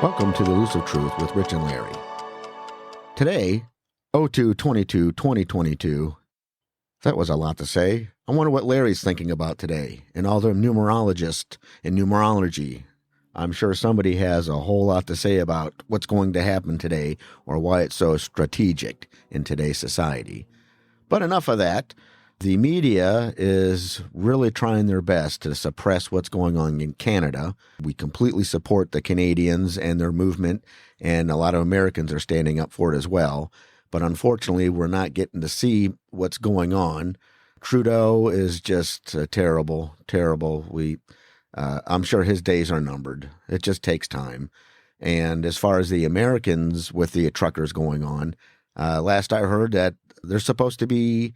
Welcome to the Elusive Truth with Rich and Larry. Today, 02/22/2022. That was a lot to say. I wonder what Larry's thinking about today and all the numerologists and numerology. I'm sure somebody has a whole lot to say about what's going to happen today or why it's so strategic in today's society. But enough of that. The media is really trying their best to suppress what's going on in Canada. We completely support the Canadians and their movement, and a lot of Americans are standing up for it as well. But unfortunately, we're not getting to see what's going on. Trudeau is just terrible. I'm sure his days are numbered. It just takes time. And as far as the Americans with the truckers going on, last I heard that they're supposed to be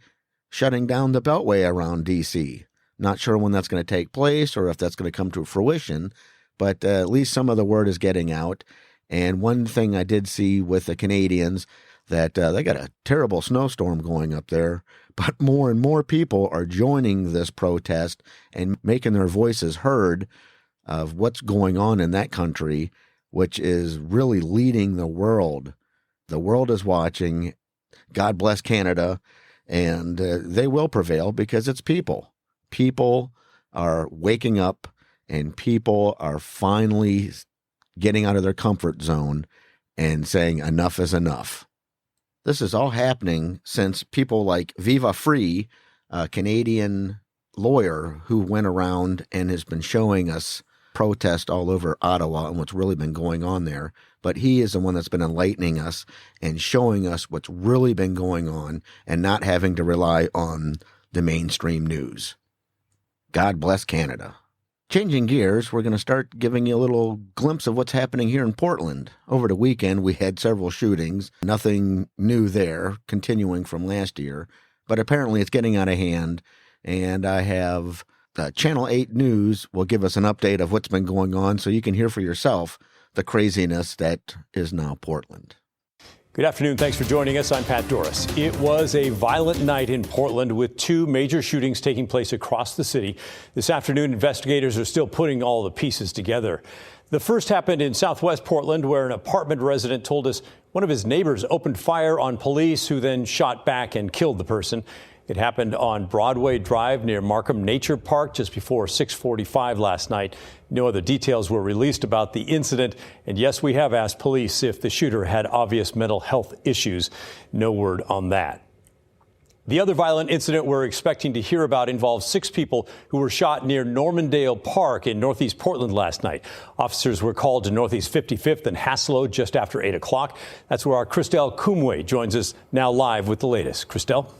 shutting down the Beltway around D.C. Not sure when that's going to take place or if that's going to come to fruition, but at least some of the word is getting out. And one thing I did see with the Canadians, that they got a terrible snowstorm going up there, but more and more people are joining this protest and making their voices heard of what's going on in that country, which is really leading the world. The world is watching. God bless Canada. And they will prevail because it's people. People are waking up and people are finally getting out of their comfort zone and saying enough is enough. This is all happening since people like Viva Free, a Canadian lawyer who went around and has been showing us protest all over Ottawa and what's really been going on there. But he is the one that's been enlightening us and showing us what's really been going on and not having to rely on the mainstream news. God bless Canada. Changing gears, we're going to start giving you a little glimpse of what's happening here in Portland. Over the weekend, we had several shootings. Nothing new there, continuing from last year. But apparently it's getting out of hand. And I have Channel 8 News will give us an update of what's been going on so you can hear for yourself the craziness that is now Portland. Good afternoon. Thanks for joining us. I'm Pat Doris. It was a violent night in Portland with two major shootings taking place across the city. This afternoon, investigators are still putting all the pieces together. The first happened in southwest Portland, where an apartment resident told us one of his neighbors opened fire on police, who then shot back and killed the person. It happened on Broadway Drive near Markham Nature Park just before 6:45 last night. No other details were released about the incident. And yes, we have asked police if the shooter had obvious mental health issues. No word on that. The other violent incident we're expecting to hear about involves 6 people who were shot near Normandale Park in northeast Portland last night. Officers were called to Northeast 55th and Haslow just after 8 o'clock. That's where our Christelle Kumwe joins us now live with the latest. Christelle?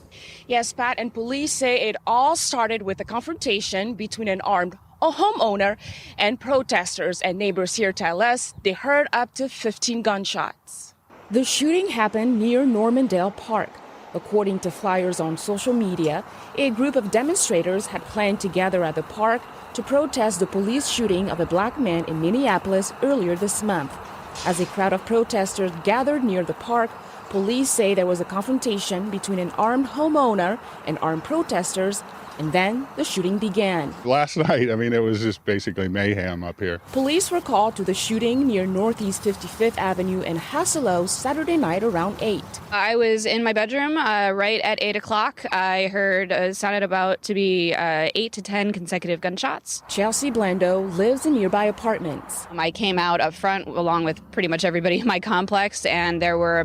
Yes, Pat, and police say it all started with a confrontation between an armed homeowner and protesters, and neighbors here tell us they heard up to 15 gunshots. The shooting happened near Normandale Park. According to flyers on social media, a group of demonstrators had planned to gather at the park to protest the police shooting of a black man in Minneapolis earlier this month. As a crowd of protesters gathered near the park, police say there was a confrontation between an armed homeowner and armed protesters, and then the shooting began. Last night, it was just basically mayhem up here. Police were called to the shooting near Northeast 55th Avenue in Haslow Saturday night around 8. I was in my bedroom right at 8 o'clock. I heard it sounded about to be 8 to 10 consecutive gunshots. Chelsea Blando lives in nearby apartments. I came out up front along with pretty much everybody in my complex, and there were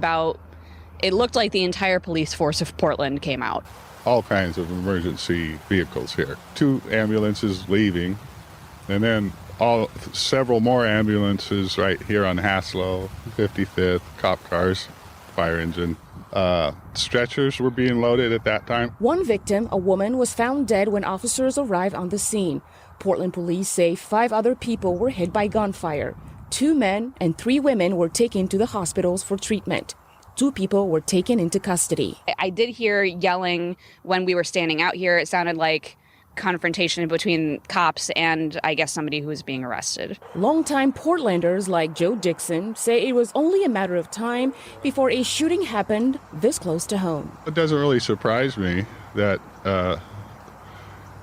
it looked like the entire police force of Portland came out. All kinds of emergency vehicles here. 2 ambulances leaving, and then several more ambulances right here on Haslow, 55th, cop cars, fire engine. Stretchers were being loaded at that time. One victim, a woman, was found dead when officers arrived on the scene. Portland police say 5 other people were hit by gunfire. 2 men and 3 women were taken to the hospitals for treatment. 2 people were taken into custody. I did hear yelling when we were standing out here. It sounded like confrontation between cops and, I guess, somebody who was being arrested. Longtime Portlanders like Joe Dixon say it was only a matter of time before a shooting happened this close to home. It doesn't really surprise me that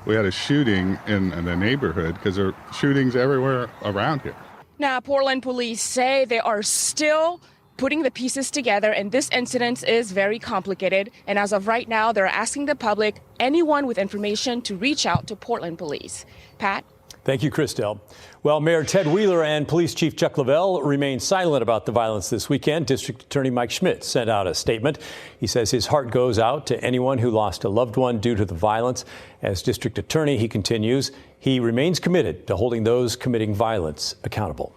we had a shooting in the neighborhood, because there are shootings everywhere around here. Now, Portland police say they are still putting the pieces together, and this incident is very complicated. And as of right now, they're asking the public, anyone with information, to reach out to Portland police. Pat? Thank you, Christelle. Well, Mayor Ted Wheeler and Police Chief Chuck Lavelle remain silent about the violence this weekend. District Attorney Mike Schmidt sent out a statement. He says his heart goes out to anyone who lost a loved one due to the violence. As District Attorney, he continues, he remains committed to holding those committing violence accountable.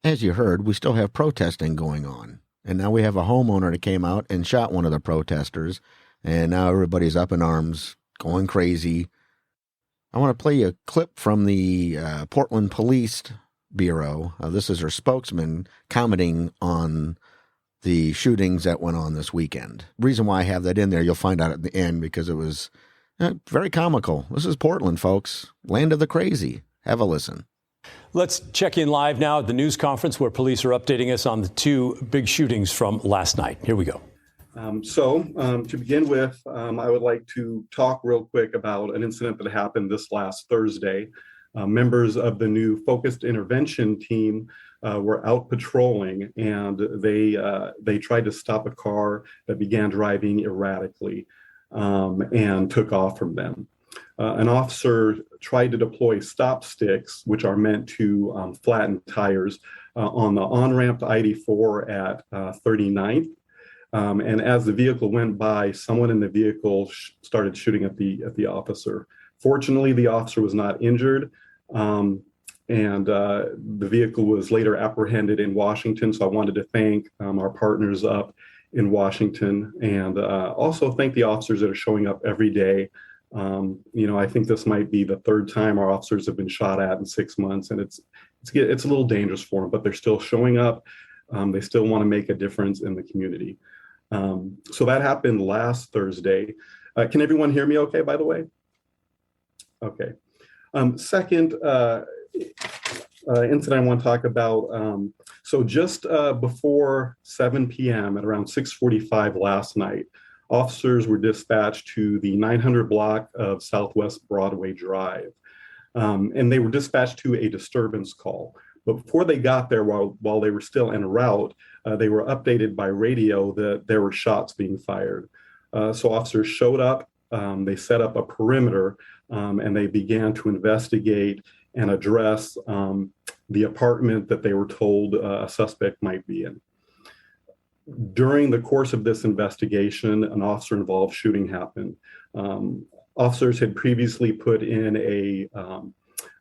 As you heard, we still have protesting going on. And now we have a homeowner that came out and shot one of the protesters. And now everybody's up in arms, going crazy. I want to play you a clip from the Portland Police Bureau. This is her spokesman commenting on the shootings that went on this weekend. Reason why I have that in there, you'll find out at the end, because it was very comical. This is Portland, folks. Land of the crazy. Have a listen. Let's check in live now at the news conference where police are updating us on the two big shootings from last night. Here we go. To begin with, I would like to talk real quick about an incident that happened this last Thursday. Members of the new focused intervention team were out patrolling, and they tried to stop a car that began driving erratically and took off from them. An officer tried to deploy stop sticks, which are meant to flatten tires, on the on-ramp to ID4 at 39th. And as the vehicle went by, someone in the vehicle started shooting at the officer. Fortunately, the officer was not injured, and the vehicle was later apprehended in Washington. So I wanted to thank our partners up in Washington, and also thank the officers that are showing up every day. I think this might be the third time our officers have been shot at in 6 months, and it's a little dangerous for them, but they're still showing up. They still want to make a difference in the community. So that happened last Thursday. Can everyone hear me okay, by the way? Okay. Second incident I want to talk about. So just before 7 p.m. at around 6:45 last night, officers were dispatched to the 900 block of Southwest Broadway Drive. And they were dispatched to a disturbance call. But before they got there, while they were still en route, they were updated by radio that there were shots being fired. So officers showed up, they set up a perimeter, and they began to investigate and address the apartment that they were told a suspect might be in. During the course of this investigation, an officer-involved shooting happened. Officers had previously put in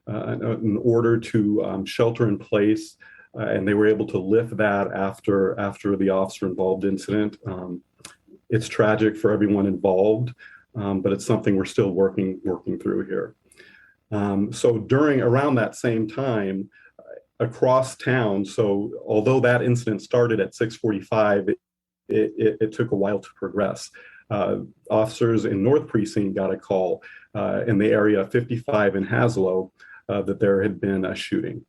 an order to shelter in place, and they were able to lift that after the officer-involved incident. It's tragic for everyone involved, but it's something we're still working through here. So around that same time, across town, so although that incident started at 6:45, it took a while to progress. Officers in North Precinct got a call in the area 55 in Haslow that there had been a shooting.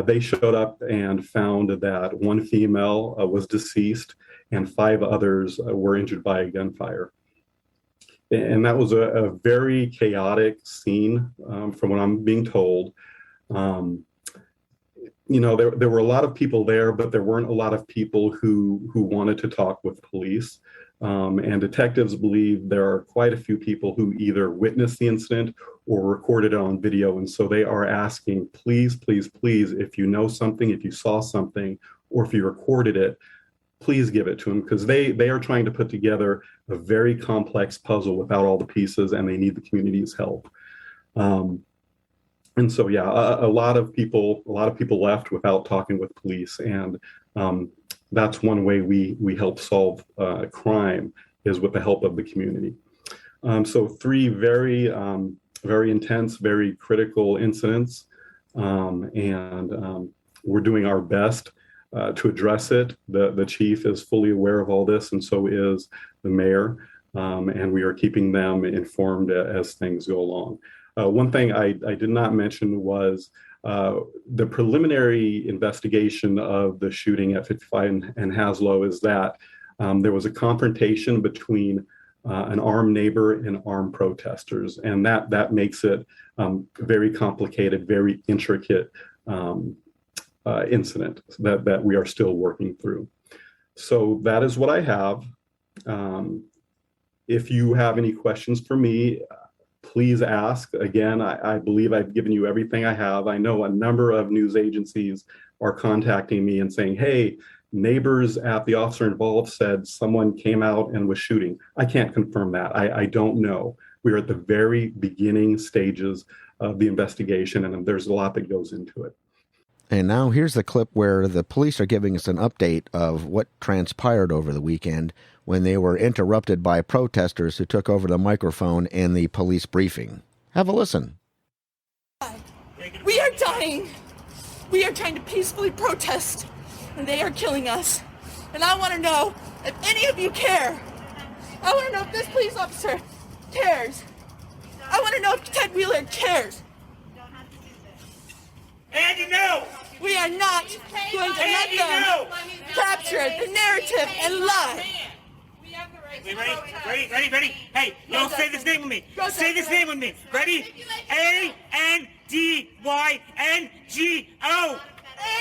They showed up and found that one female was deceased and 5 others were injured by a gunfire. And that was a very chaotic scene, from what I'm being told. There were a lot of people there, but there weren't a lot of people who wanted to talk with police. And detectives believe there are quite a few people who either witnessed the incident or recorded it on video. And so they are asking, please, please, please, if you know something, if you saw something, or if you recorded it, please give it to them, because they are trying to put together a very complex puzzle without all the pieces, and they need the community's help. And so, yeah, a lot of people left without talking with police, and that's one way we help solve crime, is with the help of the community. So 3 very intense, very critical incidents, and we're doing our best to address it. The chief is fully aware of all this, and so is the mayor, and we are keeping them informed as things go along. One thing I did not mention was the preliminary investigation of the shooting at 55 and Haslow is that there was a confrontation between an armed neighbor and armed protesters, and that makes it very complicated, very intricate. incident that we are still working through. So that is what I have. If you have any questions for me, please ask. Again, I believe I've given you everything I have. I know a number of news agencies are contacting me and saying, hey, neighbors at the officer involved said someone came out and was shooting. I can't confirm that. I don't know. We're at the very beginning stages of the investigation, and there's a lot that goes into it. And now here's the clip where the police are giving us an update of what transpired over the weekend when they were interrupted by protesters who took over the microphone and the police briefing. Have a listen. We are dying. We are trying to peacefully protest, and they are killing us. And I want to know if any of you care. I want to know if this police officer cares. I want to know if Ted Wheeler cares. Andy, no! We are not going to let them capture the narrative and lie. We ready? Hey, don't say this name with me. Say this name with me. Ready? A-N-D-Y-N-G-O.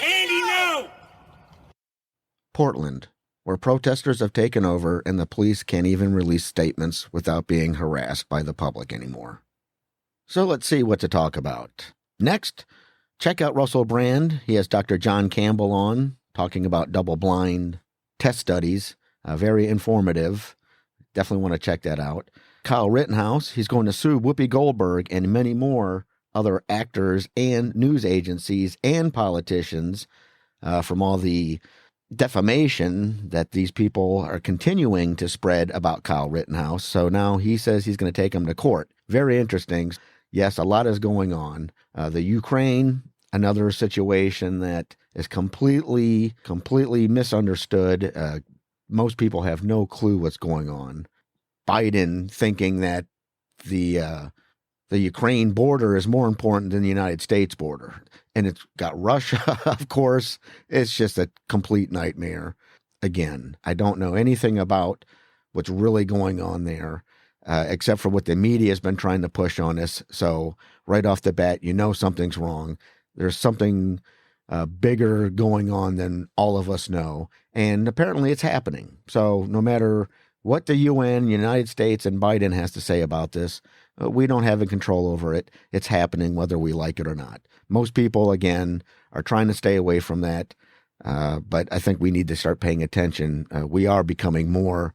Andy, no! Portland, where protesters have taken over and the police can't even release statements without being harassed by the public anymore. So let's see what to talk about. Next, check out Russell Brand. He has Dr. John Campbell on, talking about double-blind test studies. Very informative. Definitely want to check that out. Kyle Rittenhouse, he's going to sue Whoopi Goldberg and many more other actors and news agencies and politicians from all the defamation that these people are continuing to spread about Kyle Rittenhouse. So now he says he's going to take him to court. Very interesting. Yes, a lot is going on. The Ukraine, another situation that is completely misunderstood. Most people have no clue what's going on. Biden thinking that the Ukraine border is more important than the United States border. And it's got Russia, of course. It's just a complete nightmare. Again, I don't know anything about what's really going on there, except for what the media has been trying to push on us. So right off the bat, you know something's wrong. There's something bigger going on than all of us know. And apparently it's happening. So no matter what the UN, United States, and Biden has to say about this, we don't have control over it. It's happening whether we like it or not. Most people, again, are trying to stay away from that. But I think we need to start paying attention. We are becoming more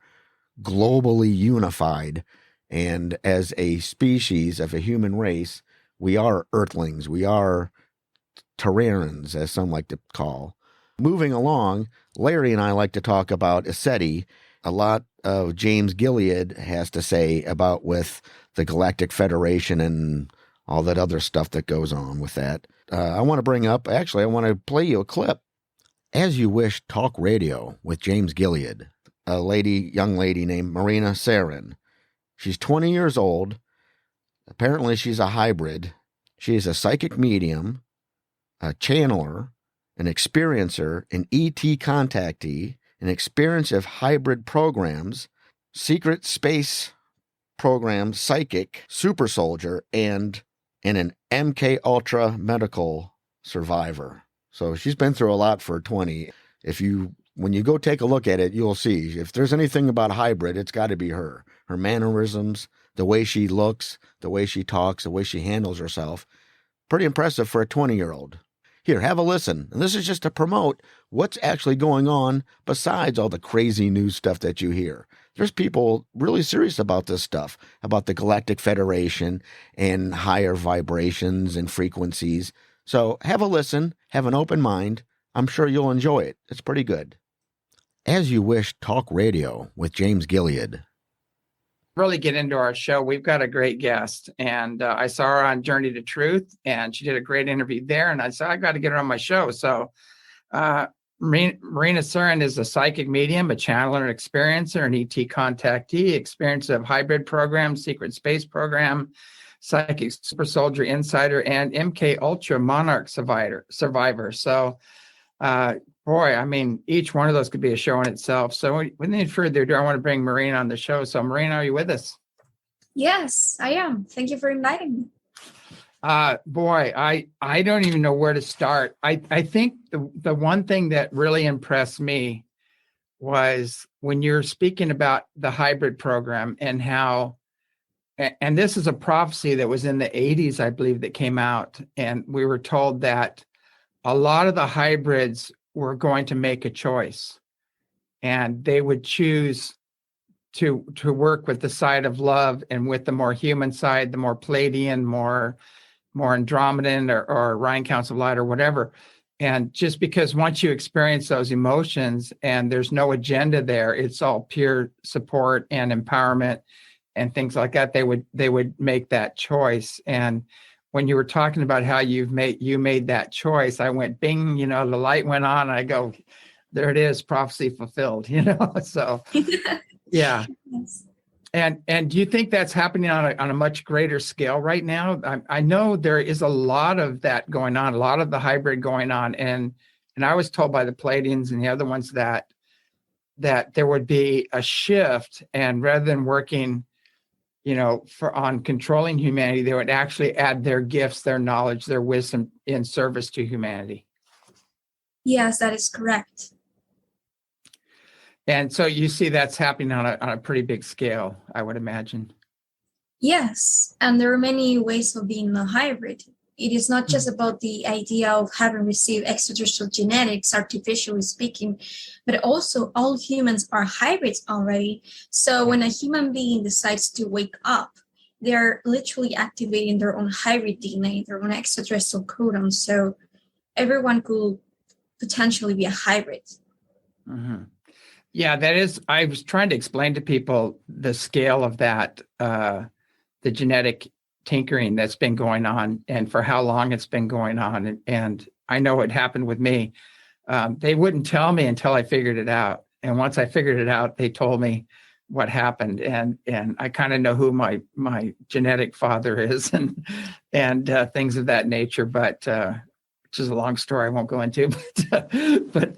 globally unified. And as a species of a human race, we are earthlings. We are Terrarians, as some like to call. Moving along, Larry and I like to talk about SETI. A lot of James Gilead has to say about with the Galactic Federation and all that other stuff that goes on with that. I want to bring up, actually, I want to play you a clip. As You Wish Talk Radio with James Gilead, a young lady named Marina Sarin. She's 20 years old. Apparently she's a hybrid. She is a psychic medium, a channeler, an experiencer, an ET contactee, an experience of hybrid programs, secret space program psychic, super soldier, and an MK Ultra medical survivor. So she's been through a lot for 20. When you go take a look at it, you'll see if there's anything about hybrid, it's got to be her. Her mannerisms, the way she looks, the way she talks, the way she handles herself. Pretty impressive for a 20-year-old. Here, have a listen. And this is just to promote what's actually going on besides all the crazy news stuff that you hear. There's people really serious about this stuff, about the Galactic Federation and higher vibrations and frequencies. So have a listen, have an open mind. I'm sure you'll enjoy it. It's pretty good. As You Wish Talk Radio with James Gilead. Really get into our show. We've got a great guest, and I saw her on Journey to Truth, and she did a great interview there, and I said, I got to get her on my show. So Marina Sarin is a psychic medium, a channeler, an experiencer, an ET contactee, experience of hybrid program, secret space program, psychic super soldier insider, and MK Ultra monarch survivor. So boy, I mean, each one of those could be a show in itself. So without any further ado, I want to bring Marina on the show. So Marina, are you with us? Yes, I am. Thank you for inviting me. Boy, I don't even know where to start. I think the one thing that really impressed me was when you're speaking about the hybrid program and how, and this is a prophecy that was in the 80s, I believe, that came out. And we were told that a lot of the hybrids were going to make a choice and they would choose to work with the side of love and with the more human side, the more Palladian, more Andromedan or Ryan Council of Light or whatever. And just because once you experience those emotions and there's no agenda there, it's all pure support and empowerment and things like that, they would make that choice. And when you were talking about how you made that choice, I went bing, the light went on. And I go, there it is, prophecy fulfilled, So yeah. Yes. And do you think that's happening on a much greater scale right now? I know there is a lot of that going on, a lot of the hybrid going on, and I was told by the Palladians and the other ones that there would be a shift, and rather than working, on controlling humanity, they would actually add their gifts, their knowledge, their wisdom in service to humanity. Yes, that is correct. And so you see that's happening on a pretty big scale, I would imagine. Yes, and there are many ways of being a hybrid. It is not just about the idea of having received extraterrestrial genetics, artificially speaking, but also all humans are hybrids already. So when a human being decides to wake up, they're literally activating their own hybrid DNA, their own extraterrestrial codon. So everyone could potentially be a hybrid. Mm-hmm. Yeah, that is, I was trying to explain to people the scale of that, the genetic tinkering that's been going on and for how long it's been going on. And I know it happened with me. They wouldn't tell me until I figured it out. And once I figured it out, they told me what happened. And I kind of know who my genetic father is and things of that nature, but which is a long story I won't go into, but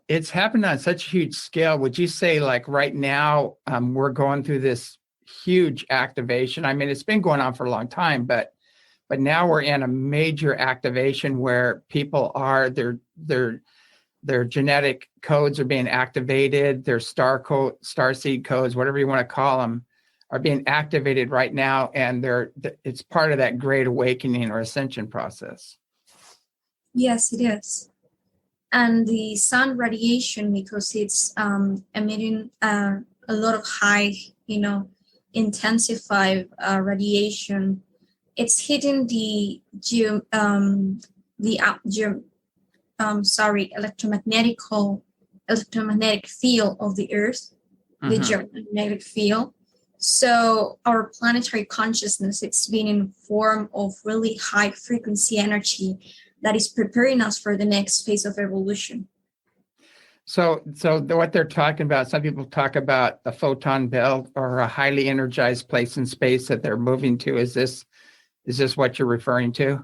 it's happened on such a huge scale. Would you say, like right now, we're going through this huge activation? I mean, it's been going on for a long time, but now we're in a major activation where people are their genetic codes are being activated. Their starseed codes, whatever you want to call them, are being activated right now, and it's part of that great awakening or ascension process. Yes, it is. And the sun radiation, because it's emitting a lot of high, intensified radiation, it's hitting the electromagnetic field of the Earth, the geomagnetic field. So our planetary consciousness, it's been in form of really high frequency energy that is preparing us for the next phase of evolution. So what they're talking about, some people talk about a photon belt or a highly energized place in space that they're moving to. Is this what you're referring to?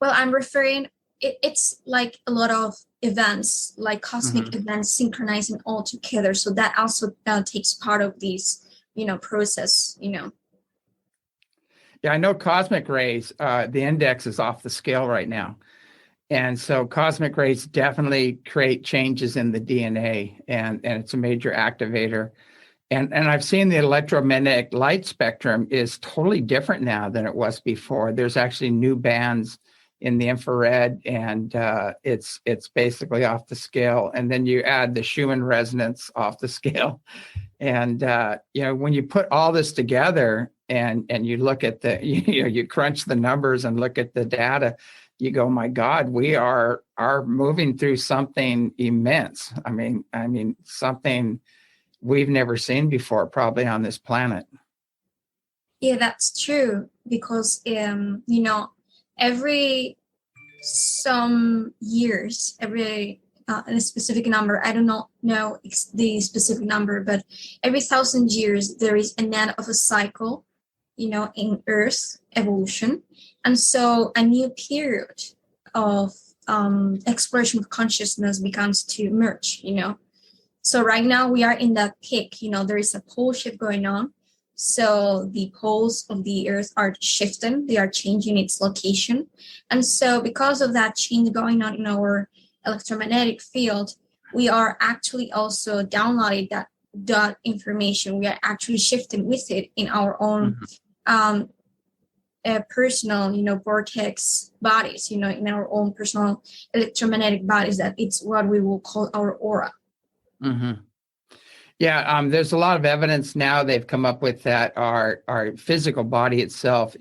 Well, I'm referring, it's like a lot of events, like cosmic events synchronizing all together. So that also takes part of this, process, Yeah, I know cosmic rays, the index is off the scale right now. And so cosmic rays definitely create changes in the DNA, and it's a major activator. And I've seen the electromagnetic light spectrum is totally different now than it was before. There's actually new bands in the infrared, and it's basically off the scale. And then you add the Schumann resonance off the scale. And when you put all this together and you look at you crunch the numbers and look at the data, you go, my God, we are moving through something immense. I mean something we've never seen before, probably on this planet. Yeah, that's true. Because every some years, every a specific number, I don't know the specific number, but every 1,000 years there is an end of a cycle, in Earth evolution. And so a new period of exploration of consciousness begins to emerge, So right now we are in that peak, there is a pole shift going on. So the poles of the Earth are shifting, they are changing its location. And so because of that change going on in our electromagnetic field, we are actually also downloading that information. We are actually shifting with it in our own personal, vortex bodies, in our own personal electromagnetic bodies, that it's what we will call our aura. Mm-hmm. Yeah, there's a lot of evidence now they've come up with that our physical body itself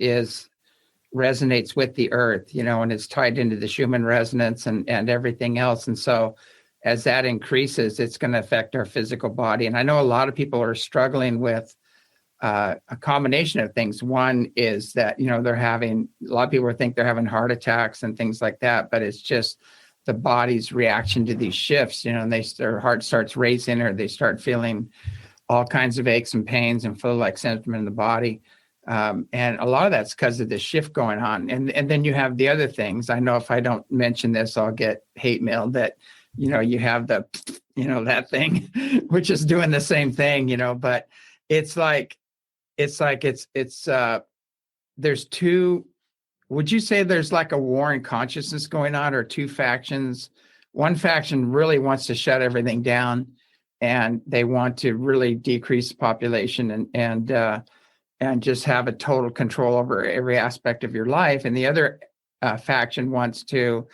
resonates with the earth, and it's tied into the Schumann resonance and everything else. And so as that increases, it's going to affect our physical body. And I know a lot of people are struggling with a combination of things. One is that, a lot of people think they're having heart attacks and things like that, but it's just the body's reaction to these shifts, and their heart starts racing, or they start feeling all kinds of aches and pains and flu-like symptoms in the body. And a lot of that's because of the shift going on. And then you have the other things. I know if I don't mention this, I'll get hate mail that, you have the, that thing, which is doing the same thing, but it's there's two. Would you say there's like a war in consciousness going on, or two factions? One faction really wants to shut everything down, and they want to really decrease the population and just have a total control over every aspect of your life. And the other faction wants to,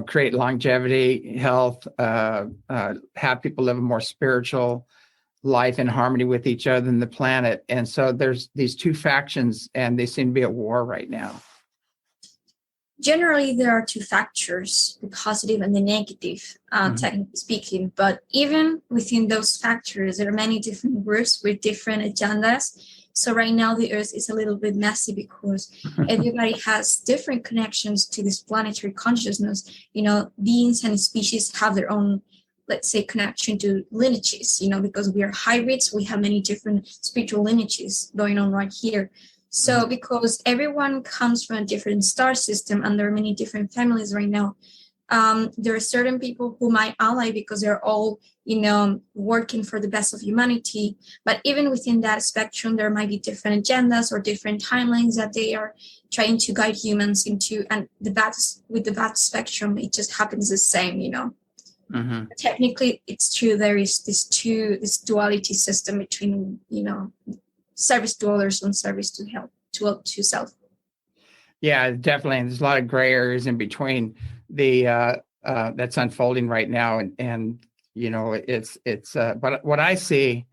create longevity, health, have people live a more spiritual life in harmony with each other and the planet. And so there's these two factions, and they seem to be at war right now. Generally, there are two factors, the positive and the negative, technically speaking. But even within those factors, there are many different groups with different agendas. So right now, the Earth is a little bit messy because everybody has different connections to this planetary consciousness. Beings and species have their own, let's say, connection to lineages, because we are hybrids. We have many different spiritual lineages going on right here. So because everyone comes from a different star system, and there are many different families right now, there are certain people who might ally because they're all, working for the best of humanity. But even within that spectrum, there might be different agendas or different timelines that they are trying to guide humans into. And with the vast spectrum, it just happens the same, Technically, it's true. There is this duality system between, service to others and service to help to self. Yeah, definitely. And there's a lot of gray areas in between the that's unfolding right now, and it's but what I see,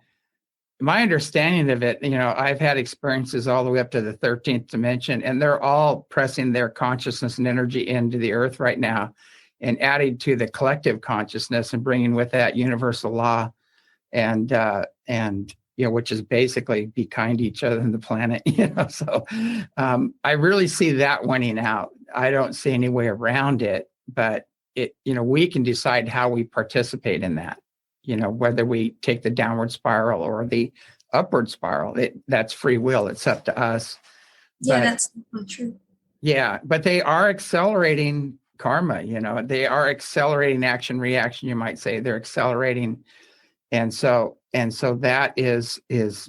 my understanding of it, I've had experiences all the way up to the 13th dimension, and they're all pressing their consciousness and energy into the earth right now, and adding to the collective consciousness and bringing with that universal law, and which is basically be kind to each other and the planet, So I really see that winning out. I don't see any way around it, but we can decide how we participate in that, whether we take the downward spiral or the upward spiral. That's free will. It's up to us. Yeah, that's true. Yeah, but they are accelerating karma, they are accelerating action, reaction, you might say. They're accelerating. And so that is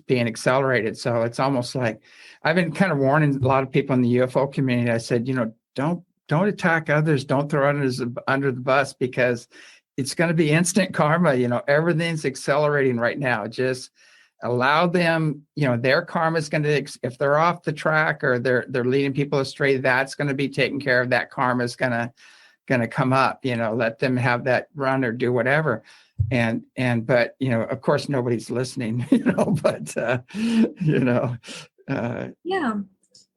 being accelerated. So it's almost like I've been kind of warning a lot of people in the UFO community. I said, don't attack others. Don't throw others under the bus, because it's going to be instant karma. Everything's accelerating right now. Just allow them, their karma is going to, if they're off the track or they're leading people astray, that's going to be taken care of. That karma is going to come up, let them have that run or do whatever. But of course nobody's listening, yeah,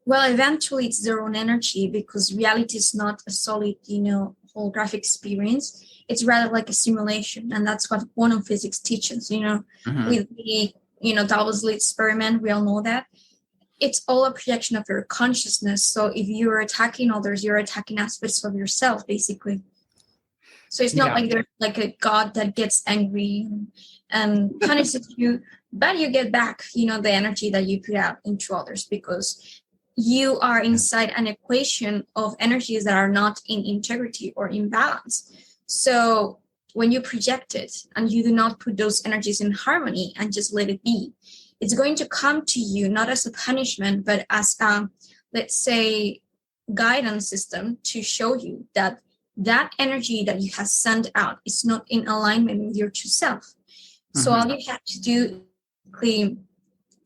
well, eventually it's their own energy, because reality is not a solid holographic experience. It's rather like a simulation, and that's what quantum physics teaches. With the double slit experiment, we all know that it's all a projection of your consciousness. So if you're attacking others, you're attacking aspects of yourself, basically. So it's not like there's like a God that gets angry and punishes you, but you get back, the energy that you put out into others, because you are inside an equation of energies that are not in integrity or in balance. So when you project it and you do not put those energies in harmony and just let it be, it's going to come to you not as a punishment, but as let's say guidance system to show you that that energy that you have sent out is not in alignment with your true self. So all you have to do clean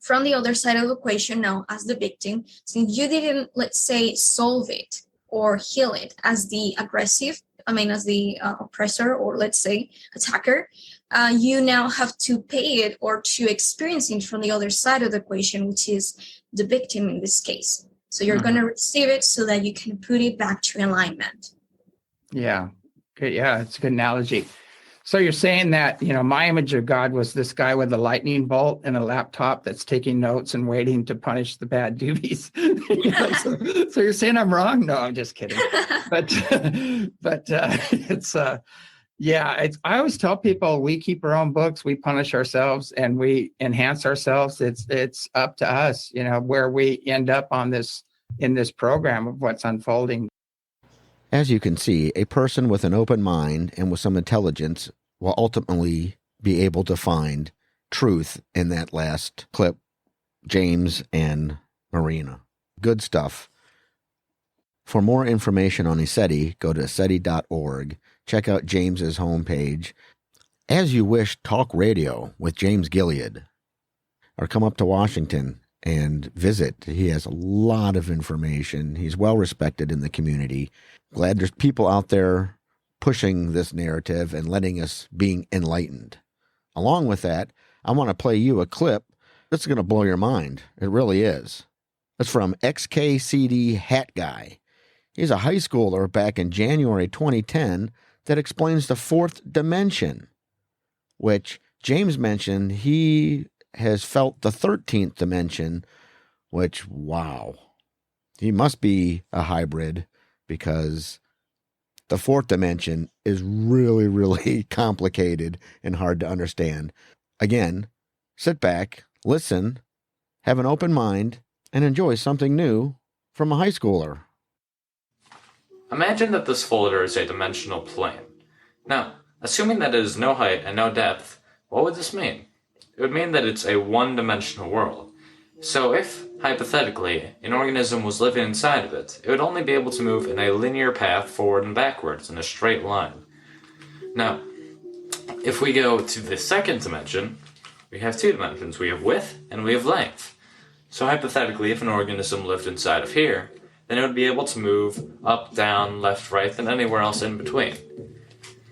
from the other side of the equation now as the victim, since you didn't, let's say, solve it or heal it as the as the oppressor, or let's say attacker, you now have to pay it or to experience it from the other side of the equation, which is the victim in this case. So you're going to receive it so that you can put it back to alignment. Yeah. Good. Yeah, it's a good analogy. So you're saying that, my image of God was this guy with a lightning bolt and a laptop that's taking notes and waiting to punish the bad doobies. So you're saying I'm wrong? No, I'm just kidding. But it's I always tell people we keep our own books, we punish ourselves, and we enhance ourselves. It's up to us, where we end up in this program of what's unfolding. As you can see, a person with an open mind and with some intelligence will ultimately be able to find truth in that last clip, James and Marina. Good stuff. For more information on SETI, go to SETI.org. Check out James's homepage. As You Wish Talk Radio with James Gilead. Or come up to Washington and visit. He has a lot of information. He's well respected in the community. Glad there's people out there pushing this narrative and letting us being enlightened. Along with that, I want to play you a clip that's going to blow your mind. It really is. It's from XKCD Hat Guy. He's a high schooler back in January 2010 that explains the fourth dimension, which James mentioned he has felt the 13th dimension, which, wow, he must be a hybrid, because the fourth dimension is really, really complicated and hard to understand. Again, sit back, listen, have an open mind, and enjoy something new from a high schooler. Imagine that this folder is a dimensional plane. Now, assuming that it is no height and no depth, what would this mean? It would mean that it's a one-dimensional world. So if, hypothetically, an organism was living inside of it, it would only be able to move in a linear path forward and backwards in a straight line. Now, if we go to the second dimension, we have two dimensions. We have width and we have length. So hypothetically, if an organism lived inside of here, then it would be able to move up, down, left, right, and anywhere else in between.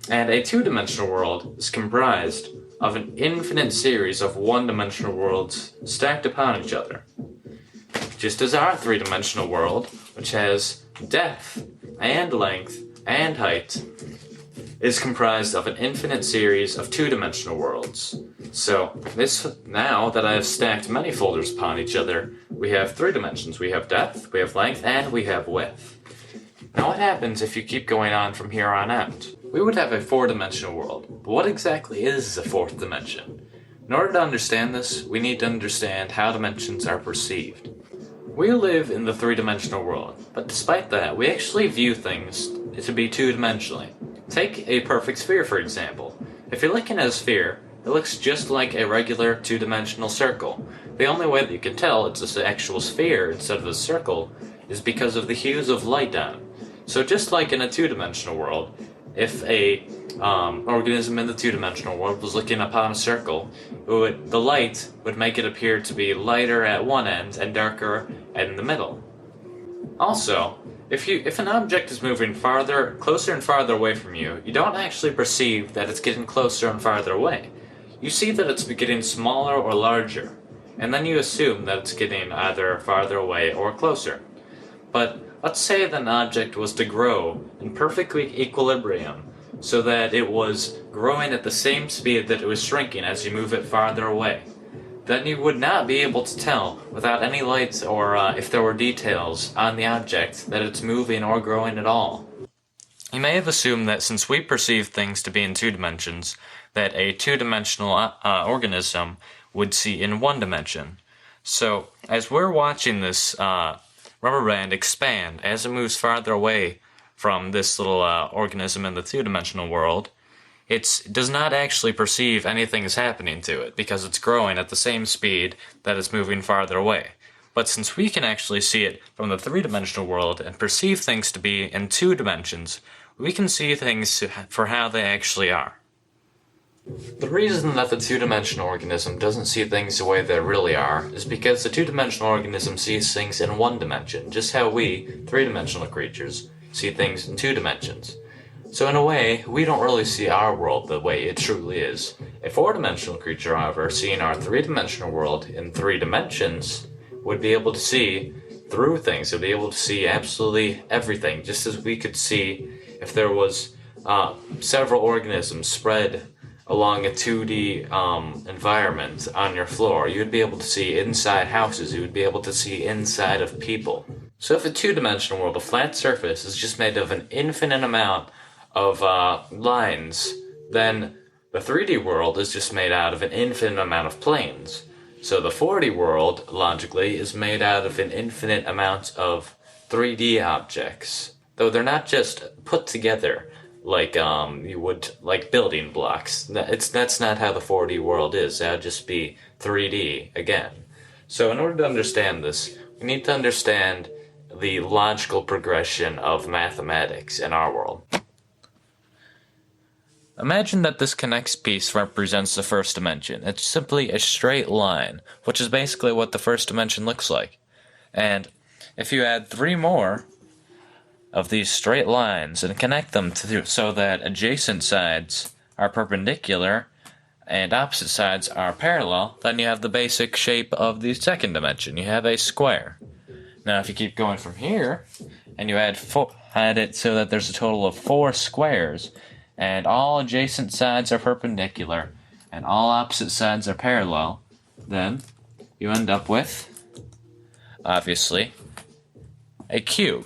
And a two-dimensional world is comprised of an infinite series of one-dimensional worlds stacked upon each other. Just as our three-dimensional world, which has depth and length and height, is comprised of an infinite series of two-dimensional worlds. So, now that I have stacked many folders upon each other, we have three dimensions. We have depth, we have length, and we have width. Now what happens if you keep going on from here on out? We would have a four-dimensional world, but what exactly is a fourth dimension? In order to understand this, we need to understand how dimensions are perceived. We live in the three-dimensional world, but despite that, we actually view things to be two-dimensionally. Take a perfect sphere, for example. If you're looking at a sphere, it looks just like a regular two-dimensional circle. The only way that you can tell it's an actual sphere instead of a circle is because of the hues of light on it. So just like in a two-dimensional world, if a organism in the two-dimensional world was looking upon a circle, the light would make it appear to be lighter at one end and darker in the middle. Also, if an object is moving closer and farther away from you, you don't actually perceive that it's getting closer and farther away. You see that it's getting smaller or larger, and then you assume that it's getting either farther away or closer. But let's say that an object was to grow in perfect equilibrium, so that it was growing at the same speed that it was shrinking as you move it farther away. Then you would not be able to tell, without any light or if there were details on the object, that it's moving or growing at all. You may have assumed that since we perceive things to be in two dimensions, that a two-dimensional organism would see in one dimension. So, as we're watching this rubber band expand as it moves farther away from this little organism in the two-dimensional world, it does not actually perceive anything is happening to it because it's growing at the same speed that it's moving farther away. But since we can actually see it from the three-dimensional world and perceive things to be in 2 dimensions, we can see things for how they actually are. The reason that the 2-dimensional organism doesn't see things the way they really are is because the 2-dimensional organism sees things in 1 dimension, just how we, 3-dimensional creatures, see things in 2 dimensions. So in a way, we don't really see our world the way it truly is. A 4-dimensional creature, however, seeing our 3-dimensional world in 3 dimensions, would be able to see through things. It would be able to see absolutely everything, just as we could see if there was several organisms spread along a 2D environment on your floor. You would be able to see inside houses. You would be able to see inside of people. So if a 2-dimensional world, a flat surface, is just made of an infinite amount of lines, then the 3D world is just made out of an infinite amount of planes. So the 4D world, logically, is made out of an infinite amount of 3D objects. Though they're not just put together like you would, like building blocks. That's not how the 4D world is. That would just be 3D again. So in order to understand this, we need to understand the logical progression of mathematics in our world. Imagine that this connects piece represents the first dimension. It's simply a straight line, which is basically what the first dimension looks like. And if you add 3 more of these straight lines and connect them so that adjacent sides are perpendicular and opposite sides are parallel, then you have the basic shape of the second dimension. You have a square. Now if you keep going from here and you add it so that there's a total of 4 squares, and all adjacent sides are perpendicular, and all opposite sides are parallel, then you end up with, obviously, a cube.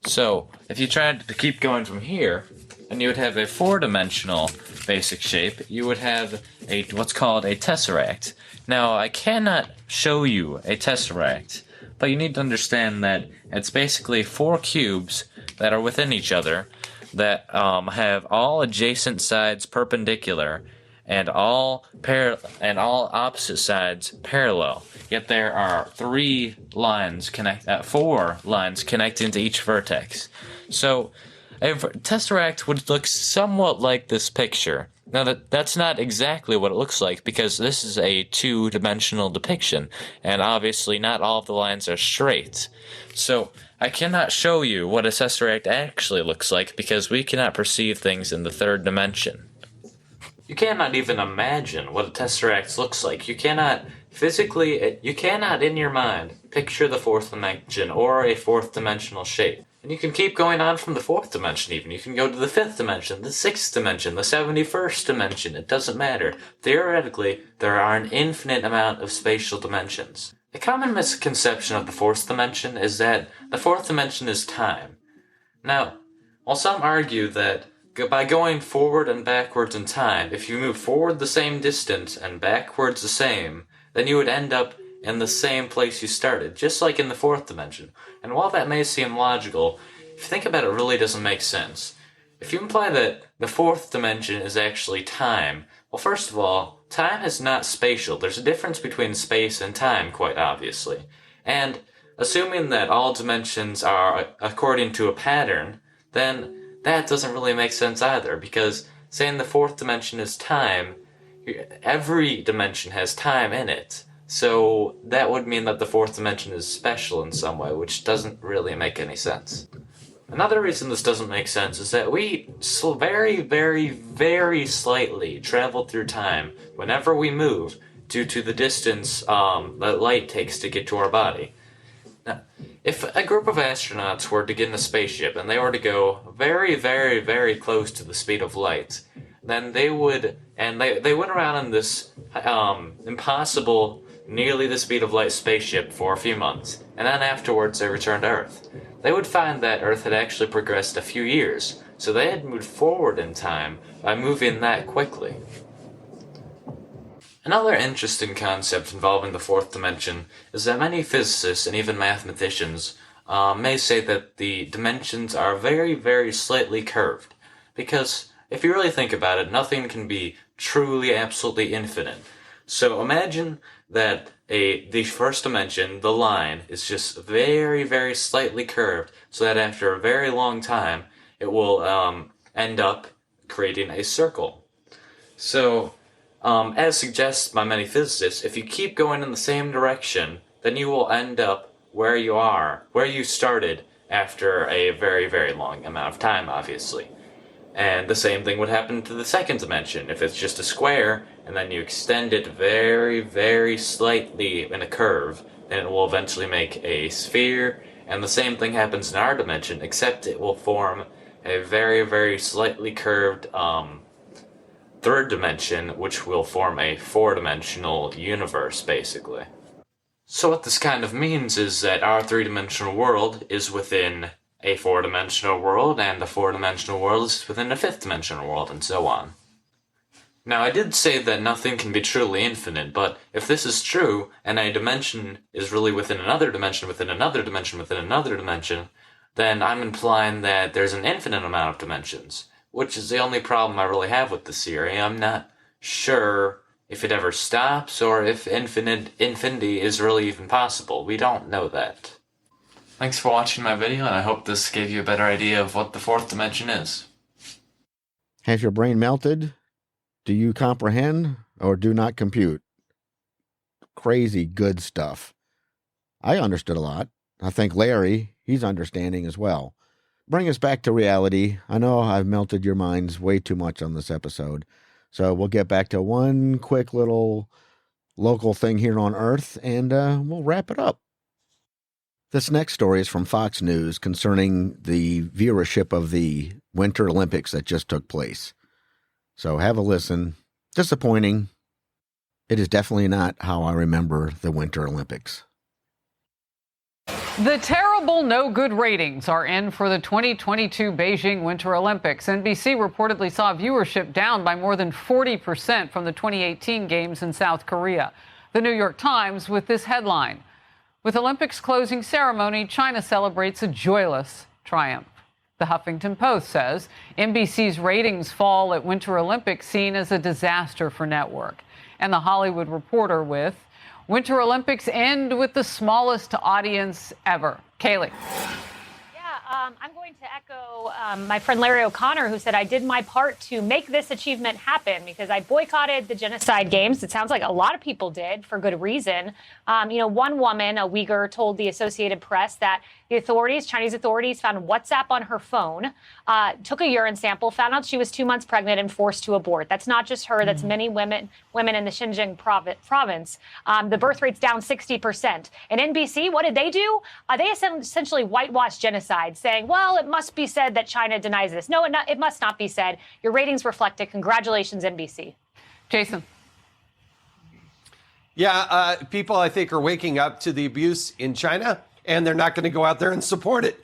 So, if you tried to keep going from here, and you would have a 4-dimensional basic shape, you would have what's called a tesseract. Now, I cannot show you a tesseract, but you need to understand that it's basically 4 cubes that are within each other, that have all adjacent sides perpendicular and all opposite sides parallel. Yet there are 4 lines connecting to each vertex. So a tesseract would look somewhat like this picture. Now that's not exactly what it looks like, because this is a 2-dimensional depiction, and obviously not all of the lines are straight. So I cannot show you what a tesseract actually looks like because we cannot perceive things in the 3rd dimension. You cannot even imagine what a tesseract looks like. You cannot in your mind picture the 4th dimension or a 4th dimensional shape. And you can keep going on from the 4th dimension even. You can go to the 5th dimension, the 6th dimension, the 71st dimension. It doesn't matter. Theoretically, there are an infinite amount of spatial dimensions. A common misconception of the 4th dimension is that the 4th dimension is time. Now, while some argue that by going forward and backwards in time, if you move forward the same distance and backwards the same, then you would end up in the same place you started, just like in the 4th dimension. And while that may seem logical, if you think about it, it really doesn't make sense. If you imply that the 4th dimension is actually time, well, first of all, time is not spatial. There's a difference between space and time, quite obviously. And assuming that all dimensions are according to a pattern, then that doesn't really make sense either, because saying the 4th dimension is time, every dimension has time in it. So that would mean that the 4th dimension is special in some way, which doesn't really make any sense. Another reason this doesn't make sense is that we very, very, very slightly travel through time whenever we move due to the distance that light takes to get to our body. Now, if a group of astronauts were to get in a spaceship and they were to go very, very, very close to the speed of light, then they went around in this impossible, nearly the speed of light spaceship for a few months, and then afterwards they returned to Earth. They would find that Earth had actually progressed a few years, so they had moved forward in time by moving that quickly. Another interesting concept involving the 4th dimension is that many physicists and even mathematicians may say that the dimensions are very, very slightly curved. Because if you really think about it, nothing can be truly, absolutely infinite. So imagine that the first dimension, the line, is just very, very slightly curved, so that after a very long time, it will end up creating a circle. So, as suggested by many physicists, if you keep going in the same direction, then you will end up where you started after a very, very long amount of time, obviously. And the same thing would happen to the second dimension. If it's just a square, and then you extend it very, very slightly in a curve, then it will eventually make a sphere. And the same thing happens in our dimension, except it will form a very, very slightly curved third dimension, which will form a four-dimensional universe, basically. So what this kind of means is that our three-dimensional world is within a four-dimensional world, and the four-dimensional world is within a fifth-dimensional world, and so on. Now, I did say that nothing can be truly infinite, but if this is true, and a dimension is really within another dimension, within another dimension, within another dimension, then I'm implying that there's an infinite amount of dimensions, which is the only problem I really have with this theory. I'm not sure if it ever stops, or if infinity is really even possible. We don't know that. Thanks for watching my video, and I hope this gave you a better idea of what the fourth dimension is. Has your brain melted? Do you comprehend or do not compute? Crazy good stuff. I understood a lot. I think Larry, he's understanding as well. Bring us back to reality. I know I've melted your minds way too much on this episode. So we'll get back to one quick little local thing here on Earth, and we'll wrap it up. This next story is from Fox News concerning the viewership of the Winter Olympics that just took place. So have a listen. Disappointing. It is definitely not how I remember the Winter Olympics. The terrible no-good ratings are in for the 2022 Beijing Winter Olympics. NBC reportedly saw viewership down by more than 40% from the 2018 Games in South Korea. The New York Times with this headline: with Olympics closing ceremony, China celebrates a joyless triumph. The Huffington Post says NBC's ratings fall at Winter Olympics seen as a disaster for network. And The Hollywood Reporter with Winter Olympics end with the smallest audience ever. Kaylee. I'm going to echo my friend Larry O'Connor, who said I did my part to make this achievement happen because I boycotted the genocide games. It sounds like a lot of people did for good reason. One woman, a Uyghur, told the Associated Press that the Chinese authorities, found WhatsApp on her phone, took a urine sample, found out she was 2 months pregnant and forced to abort. That's not just her. That's many women in the Xinjiang province. The birth rate's down 60%. And NBC, what did they do? They essentially whitewashed genocide, saying, well, it must be said that China denies this. No, it must not be said. Your ratings reflect it. Congratulations, NBC. Jason. Yeah, people, I think, are waking up to the abuse in China, and they're not going to go out there and support it.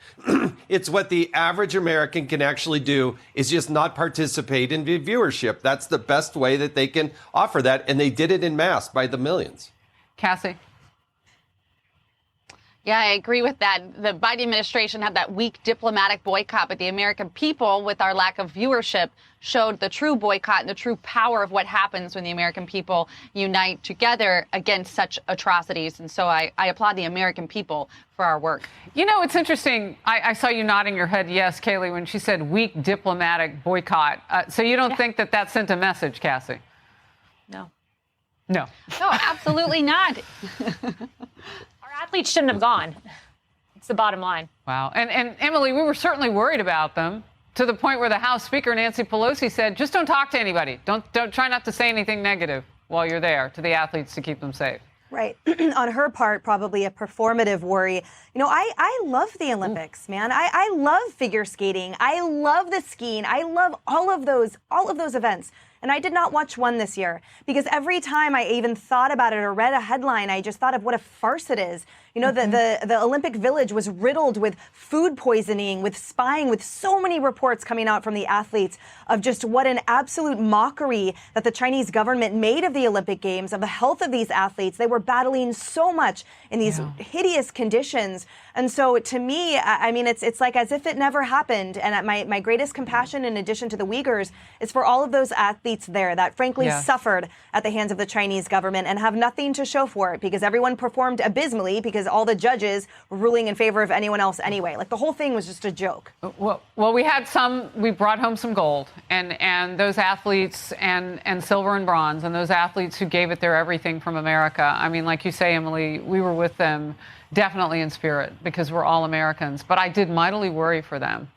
It's what the average American can actually do, is just not participate in viewership. That's the best way that they can offer that, and they did it in mass by the millions. Cassie. Yeah, I agree with that. The Biden administration had that weak diplomatic boycott, but the American people, with our lack of viewership, showed the true boycott and the true power of what happens when the American people unite together against such atrocities. And so I applaud the American people for our work. You know, it's interesting. I saw you nodding your head yes, Kaylee, when she said weak diplomatic boycott. So you don't think that sent a message, Cassie? No. No. No, absolutely not. Athletes shouldn't have gone. It's the bottom line. Wow. And Emily, we were certainly worried about them, to the point where the House Speaker, Nancy Pelosi, said, just don't talk to anybody. Don't try not to say anything negative while you're there to the athletes to keep them safe. Right. On her part, probably a performative worry. You know, I love the Olympics, man. I love figure skating. I love the skiing. I love all of those events. And I did not watch one this year because every time I even thought about it or read a headline, I just thought of what a farce it is. You know, the Olympic Village was riddled with food poisoning, with spying, with so many reports coming out from the athletes of just what an absolute mockery that the Chinese government made of the Olympic Games, of the health of these athletes. They were battling so much in these hideous conditions. And so to me, I mean, it's like as if it never happened. And my greatest compassion, in addition to the Uyghurs, is for all of those athletes there that frankly suffered at the hands of the Chinese government and have nothing to show for it because everyone performed abysmally because all the judges were ruling in favor of anyone else anyway. Like the whole thing was just a joke. Well, we brought home some gold and those athletes and silver and bronze and those athletes who gave it their everything from America. I mean, like you say, Emily, we were with them definitely in spirit because we're all Americans. But I did mightily worry for them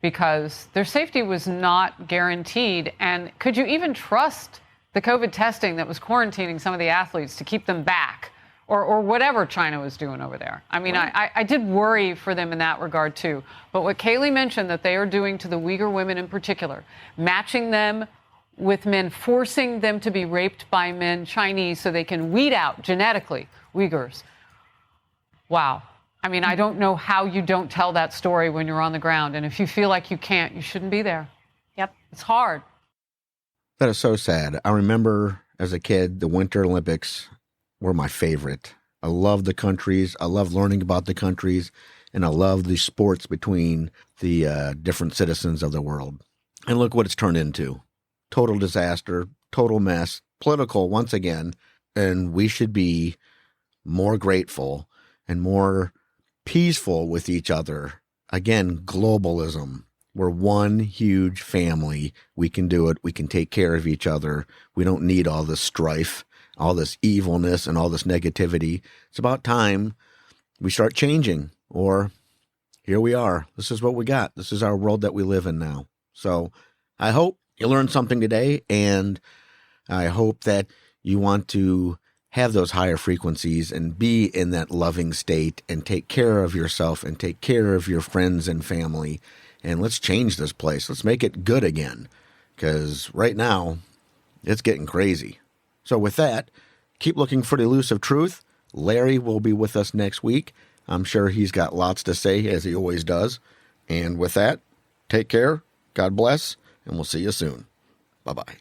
because their safety was not guaranteed. And could you even trust the COVID testing that was quarantining some of the athletes to keep them back? Or whatever China was doing over there. I mean, I did worry for them in that regard, too. But what Kayleigh mentioned that they are doing to the Uyghur women in particular, matching them with men, forcing them to be raped by men, Chinese, so they can weed out genetically Uyghurs. Wow. I mean, I don't know how you don't tell that story when you're on the ground. And if you feel like you can't, you shouldn't be there. Yep. It's hard. That is so sad. I remember as a kid, the Winter Olympics were my favorite. I love the countries. I love learning about the countries. And I love the sports between the different citizens of the world. And look what it's turned into. Total disaster, total mess, political once again. And we should be more grateful and more peaceful with each other. Again, globalism. We're one huge family. We can do it. We can take care of each other. We don't need all this strife, all this evilness and all this negativity. It's about time we start changing, or here we are. This is what we got. This is our world that we live in now. So I hope you learned something today, and I hope that you want to have those higher frequencies and be in that loving state and take care of yourself and take care of your friends and family. And let's change this place. Let's make it good again, because right now it's getting crazy. So with that, keep looking for the elusive truth. Larry will be with us next week. I'm sure he's got lots to say, as he always does. And with that, take care, God bless, and we'll see you soon. Bye-bye.